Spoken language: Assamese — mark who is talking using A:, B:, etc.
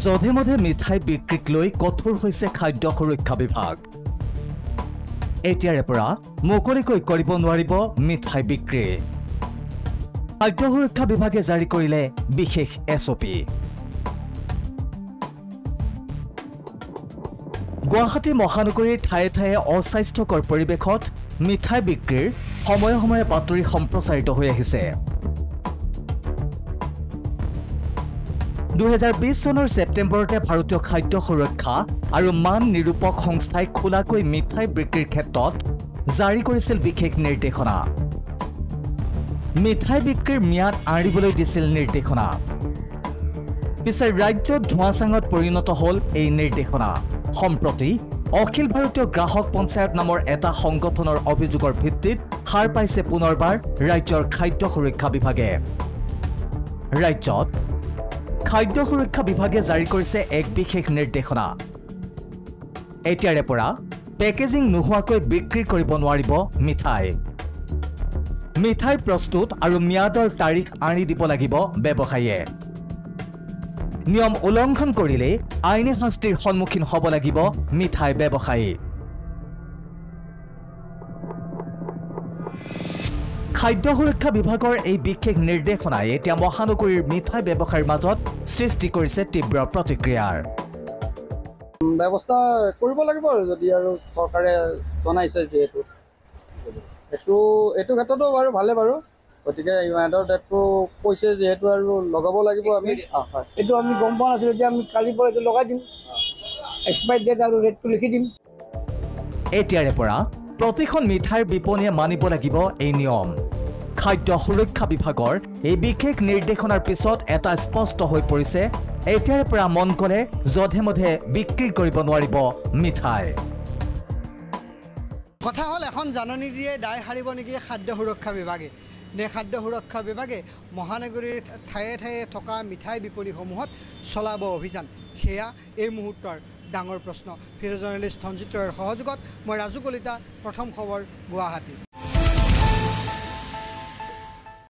A: যধে মধে মিঠাই বিক্ৰীক লৈ কঠোৰ হৈছে খাদ্য সুৰক্ষা বিভাগ। এতিয়াৰে পৰা মুকলিকৈ কৰিব নোৱাৰিব মিঠাই বিক্ৰী। খাদ্য সুৰক্ষা বিভাগে জাৰি কৰিলে বিশেষ SOP। গুৱাহাটী মহানগৰীৰ ঠায়ে ঠায়ে অস্বাস্থ্যকৰ পৰিৱেশত মিঠাই বিক্ৰীৰ সময়ে সময়ে বাতৰি সম্প্ৰচাৰিত হৈ আহিছে। 2020 চনৰ ছেপ্টেম্বৰতে ভাৰতীয় খাদ্য সুৰক্ষা আৰু মান নিৰূপক সংস্থাই খোলাকৈ মিঠাই বিক্ৰীৰ ক্ষেত্ৰত জাৰি কৰিছিল বিশেষ নিৰ্দেশনা। মিঠাই বিক্ৰীৰ ম্যাদ আঁৰিবলৈ দিছিল নিৰ্দেশনা। পিছে ৰাজ্যত ধোঁৱাচাঙত পৰিণত হ'ল এই নিৰ্দেশনা। সম্প্ৰতি অখিল ভাৰতীয় গ্ৰাহক পঞ্চায়ত নামৰ এটা সংগঠনৰ অভিযোগৰ ভিত্তিত সাৰ পাইছে পুনৰবাৰ ৰাজ্যৰ খাদ্য সুৰক্ষা বিভাগে। ৰাজ্যত খাদ্য সুৰক্ষা বিভাগে জাৰি কৰিছে এক বিশেষ নিৰ্দেশনা। এতিয়াৰে পৰা পেকেজিং নোহোৱাকৈ বিক্ৰী কৰিব নোৱাৰিব মিঠাই। মিঠাই প্ৰস্তুত আৰু ম্যাদৰ তাৰিখ আনি দিব লাগিব ব্যৱসায়ীয়ে। নিয়ম উলংঘন কৰিলে আইনী শাস্তিৰ সন্মুখীন হ'ব লাগিব মিঠাই ব্যৱসায়ী। খাদ্য সুৰক্ষা বিভাগৰ এই বিশেষ নিৰ্দেশনাই এতিয়া মহানগৰীৰ মিঠাই ব্যৱসায়ীৰ মাজত সৃষ্টি কৰিছে তীব্ৰ প্ৰতিক্ৰিয়াৰ।
B: ব্যৱস্থা কৰিব লাগিব আৰু যদি আৰু চৰকাৰে জনাইছে যিহেতু এইটো ক্ষেত্ৰতো বাৰু ভালে বাৰু। গতিকে ইহঁতৰ ডেটটো কৈছে যিহেতু আৰু লগাব লাগিব আমি।
C: এইটো আমি গম পোৱা নাছিলোঁ, এতিয়া আমি কালিৰ পৰা এইটো লগাই দিম, এক্সপায়াৰ ডেট আৰু ৰেটটো লিখি দিম।
A: এতিয়াৰে পৰা প্ৰতিখন মিঠাইৰ বিপণীয়ে মানিব লাগিব এই নিয়ম। খাদ্য সুৰক্ষা বিভাগৰ এই বিশেষ নিৰ্দেশনাৰ পিছত এটা স্পষ্ট হৈ পৰিছে, এতিয়াৰে পৰা মন গ'লে যধে মধে বিক্ৰী কৰিব নোৱাৰিব মিঠাই।
D: কথা হ'ল এখন জাননী দিয়ে দায় সাৰিব নেকি খাদ্য সুৰক্ষা বিভাগে। নে খাদ্য সুৰক্ষা বিভাগে মহানগৰীৰ ঠায়ে ঠায়ে থকা মিঠাই বিপণীসমূহত চলাব অভিযান, সেয়া এই মুহূৰ্তৰ ডাঙৰ প্ৰশ্ন। ভিডিঅ' জাৰ্নেলিষ্ট ধনজিত ৰয়ৰ সহযোগত মই ৰাজু কলিতা, প্ৰথম খবৰ, গুৱাহাটী।